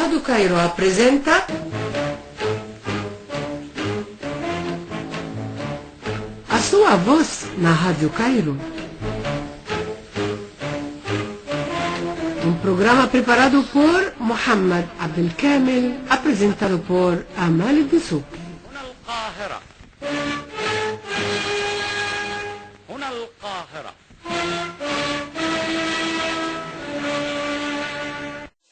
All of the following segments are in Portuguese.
Rádio Cairo apresenta A Sua Voz na Rádio Cairo. Um programa preparado por Mohamed Abdelkamel, apresentado por Amal Dessouky.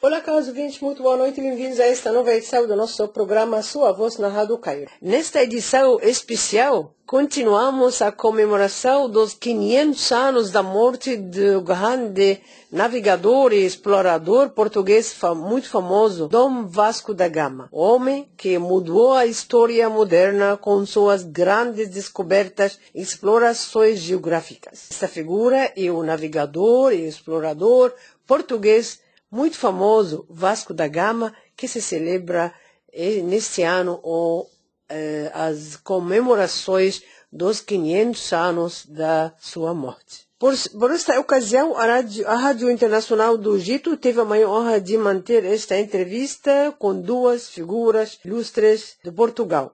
Olá, caros ouvintes, muito boa noite e bem-vindos a esta nova edição do nosso programa Sua Voz na Rádio Cairo. Nesta edição especial, continuamos a comemoração dos 500 anos da morte do grande navegador e explorador português muito famoso, Dom Vasco da Gama, homem que mudou a história moderna com suas grandes descobertas e explorações geográficas. Esta figura é o navegador e explorador português muito famoso, Vasco da Gama, que se celebra neste ano as comemorações dos 500 anos da sua morte. Por esta ocasião, a Rádio Internacional do Egito teve a maior honra de manter esta entrevista com duas figuras ilustres de Portugal.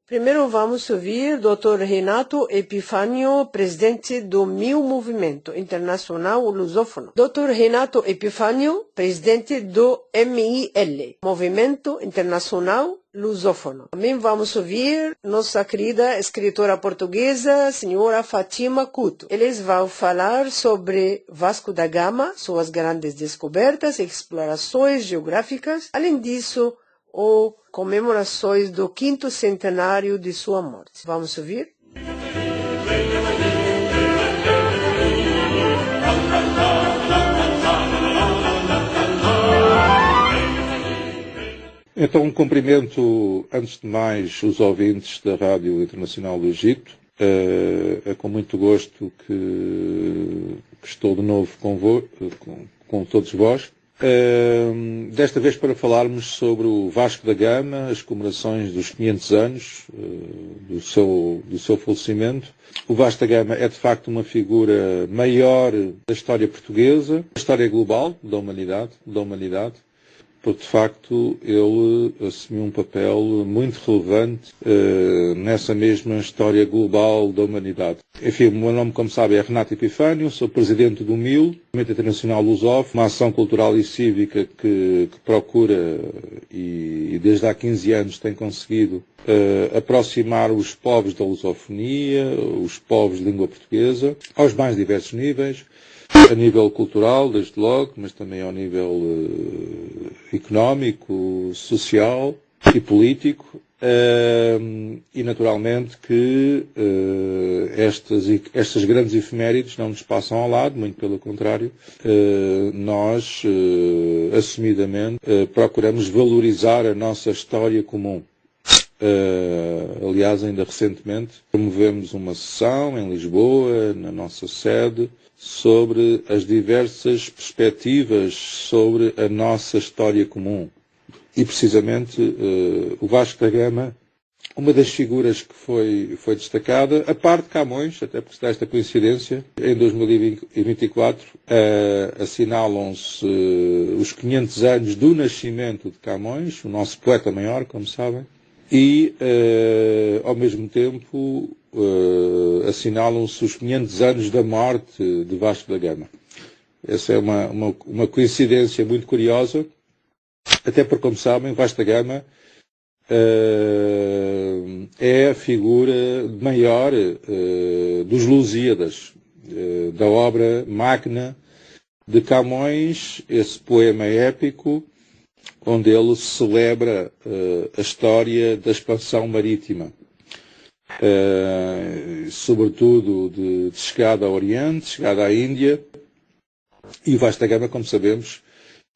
Primeiro vamos ouvir Dr. Renato Epifânio, presidente do MIL Movimento Internacional Lusófono. Dr. Renato Epifânio, presidente do MIL, Movimento Internacional Lusófono. Também vamos ouvir nossa querida escritora portuguesa, senhora Fátima Couto. Eles vão falar sobre Vasco da Gama, suas grandes descobertas e explorações geográficas. Além disso, ou comemorações do 5º centenário de sua morte. Vamos ouvir? Então, cumprimento, antes de mais, os ouvintes da Rádio Internacional do Egito. É com muito gosto que estou de novo com todos vós. Desta vez para falarmos sobre o Vasco da Gama, as comemorações dos 500 anos do seu falecimento. O Vasco da Gama é de facto uma figura maior da história portuguesa, da história global da humanidade, porque de facto ele assumiu um papel muito relevante nessa mesma história global da humanidade. Enfim, o meu nome, como sabe, é Renato Epifânio, sou presidente do MIL, Movimento Internacional Lusófono, uma ação cultural e cívica que procura e desde há 15 anos tem conseguido aproximar os povos da lusofonia, os povos de língua portuguesa, aos mais diversos níveis, a nível cultural, desde logo, mas também ao nível económico, social e político. E naturalmente que estas grandes efemérides não nos passam ao lado, muito pelo contrário, nós assumidamente procuramos valorizar a nossa história comum. Aliás, ainda recentemente promovemos uma sessão em Lisboa, na nossa sede, sobre as diversas perspectivas sobre a nossa história comum. E precisamente o Vasco da Gama, uma das figuras que foi destacada, a par de Camões, até porque se dá esta coincidência, em 2024 assinalam-se os 500 anos do nascimento de Camões, o nosso poeta maior, como sabem, e ao mesmo tempo assinalam-se os 500 anos da morte de Vasco da Gama. Essa é uma coincidência muito curiosa, até porque, como sabem, Vasco da Gama é a figura maior dos Lusíadas, da obra magna de Camões, esse poema épico, onde ele celebra a história da expansão marítima, sobretudo de chegada ao Oriente, chegada à Índia, e o Vasco da Gama, como sabemos,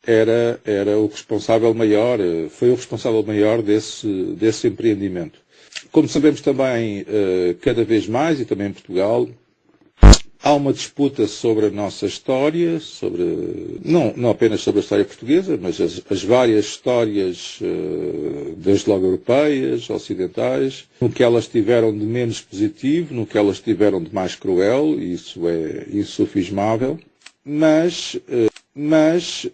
era o responsável maior, foi o responsável maior desse empreendimento. Como sabemos também, cada vez mais, e também em Portugal, há uma disputa sobre a nossa história, não apenas sobre a história portuguesa, mas as várias histórias, desde logo europeias, ocidentais, no que elas tiveram de menos positivo, no que elas tiveram de mais cruel, e isso é insufismável, mas mas,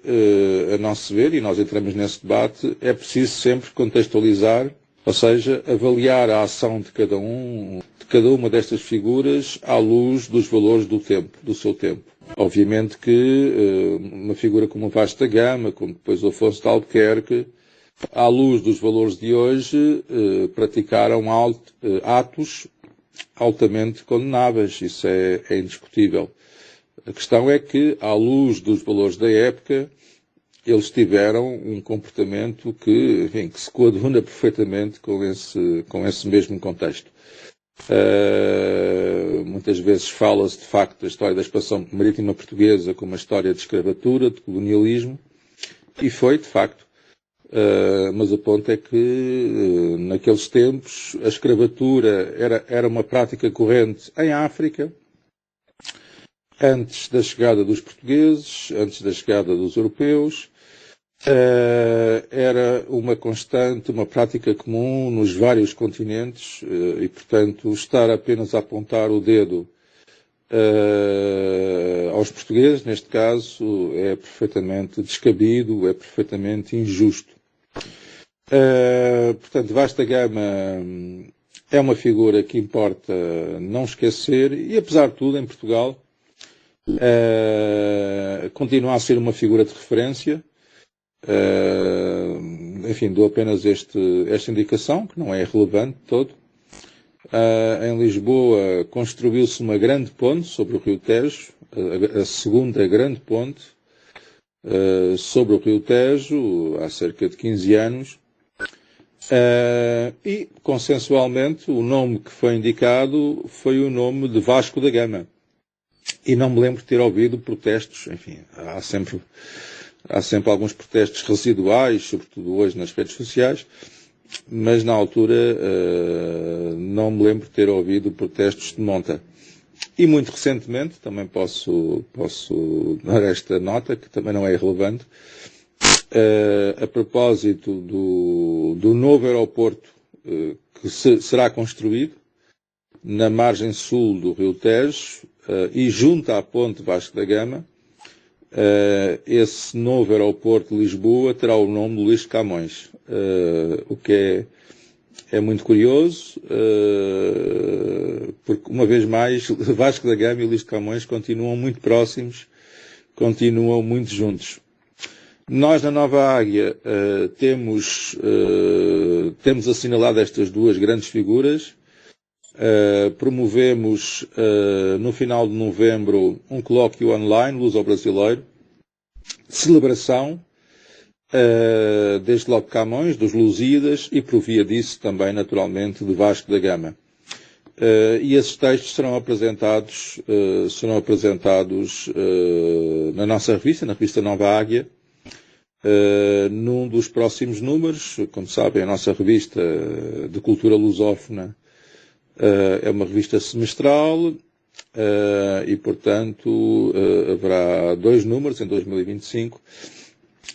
a nosso ver, e nós entramos nesse debate, é preciso sempre contextualizar, ou seja, avaliar a ação de cada uma destas figuras à luz dos valores do seu tempo. Obviamente que uma figura como o Vasco da Gama, como depois o Afonso de Albuquerque, à luz dos valores de hoje, praticaram atos altamente condenáveis. Isso é indiscutível. A questão é que, à luz dos valores da época, eles tiveram um comportamento que se coaduna perfeitamente com esse mesmo contexto. Muitas vezes fala-se, de facto, da história da expansão marítima portuguesa como uma história de escravatura, de colonialismo, e foi, de facto. Mas o ponto é que, naqueles tempos, a escravatura era uma prática corrente em África, antes da chegada dos portugueses, antes da chegada dos europeus. Era uma constante, uma prática comum nos vários continentes e, portanto, estar apenas a apontar o dedo aos portugueses, neste caso, é perfeitamente descabido, é perfeitamente injusto. Portanto, Vasco da Gama é uma figura que importa não esquecer e, apesar de tudo, em Portugal, continua a ser uma figura de referência. Enfim, dou apenas esta indicação, que não é relevante de todo. Em Lisboa construiu-se uma grande ponte sobre o Rio Tejo, a segunda grande ponte sobre o Rio Tejo, há cerca de 15 anos. E, consensualmente, o nome que foi indicado foi o nome de Vasco da Gama. E não me lembro de ter ouvido protestos, enfim, há sempre alguns protestos residuais, sobretudo hoje nas redes sociais, mas na altura não me lembro de ter ouvido protestos de monta. E muito recentemente, também posso dar esta nota, que também não é irrelevante, a propósito do novo aeroporto que será construído na margem sul do Rio Tejo e junto à ponte Vasco da Gama. Esse novo aeroporto de Lisboa terá o nome de Luís de Camões, o que é muito curioso, porque, uma vez mais, Vasco da Gama e Luís de Camões continuam muito próximos, continuam muito juntos. Nós, na Nova Águia, temos assinalado estas duas grandes figuras. Promovemos no final de novembro um colóquio online, luso-brasileiro, de celebração, desde logo de Camões, dos Lusíadas e, por via disso, também, naturalmente, de Vasco da Gama. E esses textos serão apresentados na nossa revista, na revista Nova Águia, num dos próximos números. Como sabem, a nossa revista de cultura lusófona é uma revista semestral e, portanto, haverá 2 números em 2025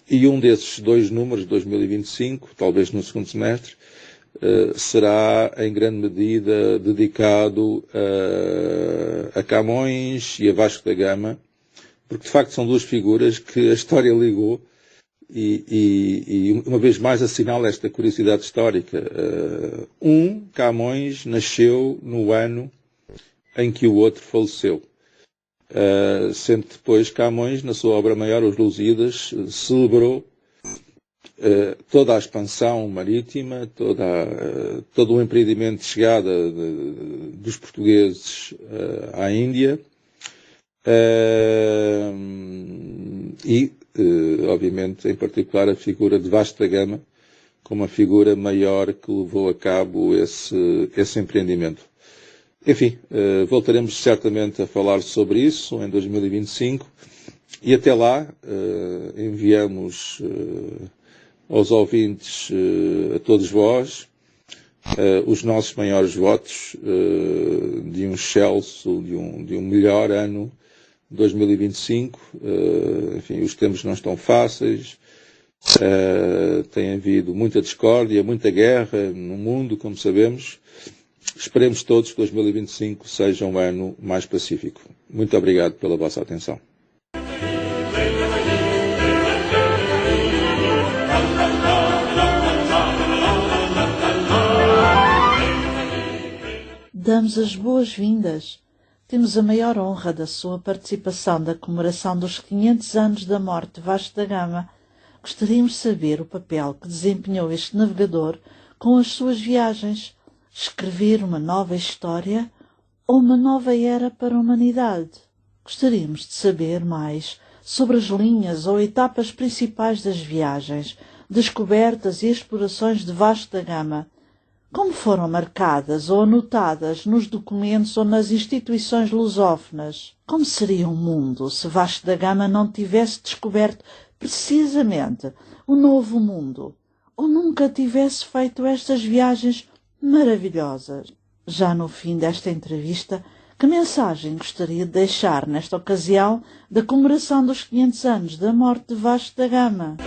e um desses 2 números de 2025, talvez no segundo semestre, será em grande medida dedicado a Camões e a Vasco da Gama, porque de facto são duas figuras que a história ligou. E uma vez mais assinala esta curiosidade histórica. Camões nasceu no ano em que o outro faleceu. Sendo que depois Camões, na sua obra maior, Os Lusíadas, celebrou toda a expansão marítima, todo o empreendimento de chegada dos portugueses à Índia. Obviamente, em particular, a figura de Vasco da Gama como a figura maior que levou a cabo esse empreendimento. Enfim, voltaremos certamente a falar sobre isso em 2025 e até lá enviamos aos ouvintes, a todos vós, os nossos maiores votos de um excelso, de um melhor ano 2025. Enfim, os tempos não estão fáceis, tem havido muita discórdia, muita guerra no mundo, como sabemos. Esperemos todos que 2025 seja um ano mais pacífico. Muito obrigado pela vossa atenção. damos as boas-vindas. Temos a maior honra da sua participação na comemoração dos 500 anos da morte de Vasco da Gama. Gostaríamos de saber o papel que desempenhou este navegador com as suas viagens. Escrever uma nova história ou uma nova era para a humanidade? Gostaríamos de saber mais sobre as linhas ou etapas principais das viagens, descobertas e explorações de Vasco da Gama. Como foram marcadas ou anotadas nos documentos ou nas instituições lusófonas? Como seria o mundo se Vasco da Gama não tivesse descoberto precisamente o novo mundo, ou nunca tivesse feito estas viagens maravilhosas? Já no fim desta entrevista, que mensagem gostaria de deixar nesta ocasião da comemoração dos 500 anos da morte de Vasco da Gama?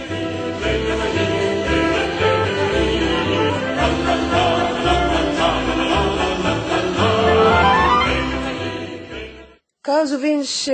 Caros ouvintes,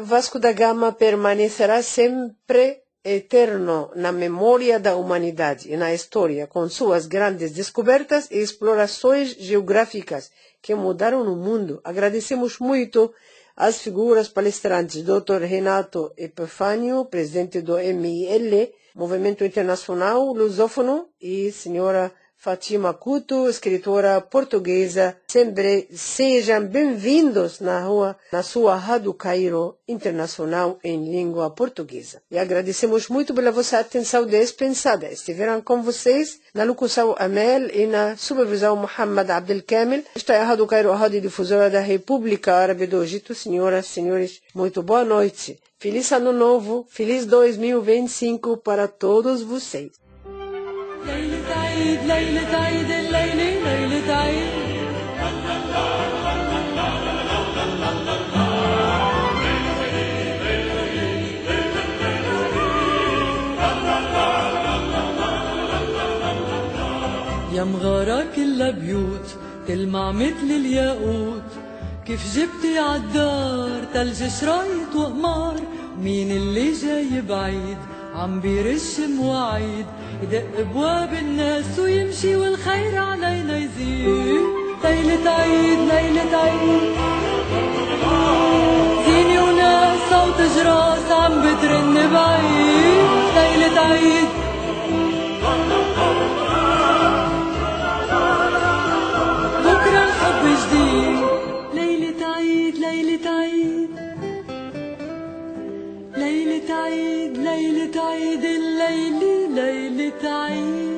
Vasco da Gama permanecerá sempre eterno na memória da humanidade e na história, com suas grandes descobertas e explorações geográficas que mudaram o mundo. Agradecemos muito às figuras palestrantes, Dr. Renato Epifânio, presidente do MIL, Movimento Internacional Lusófono, e senhora Fátima Couto, escritora portuguesa. Sempre sejam bem-vindos na sua Rádio Cairo Internacional em língua portuguesa. E agradecemos muito pela vossa atenção dispensada. Estiveram com vocês na locução Amel e na supervisão Mohamed Abdelkamel. Esta é a Rádio Cairo, a rádio difusora da República Árabe do Egito. Senhoras e senhores, muito boa noite. Feliz Ano Novo, feliz 2025 para todos vocês. ليلة عيد ليلة عيد الليلة ليلة عيد يا مغارة كلها بيوت تلمع مثل الياقوت كيف جبتي عالدار تلج شرايط وقمار مين اللي جاي بعيد عم بيرش مواعيد يدق ابواب الناس ويمشي والخير علينا يزيد ليلة عيد ليلة عيد زيني وناس صوت جراس عم بترن بعيد ليلة عيد بكرة الحب جديد ليلة عيد ليلة عيد ليلة عيد ليلة عيد الليلة ليلة عيد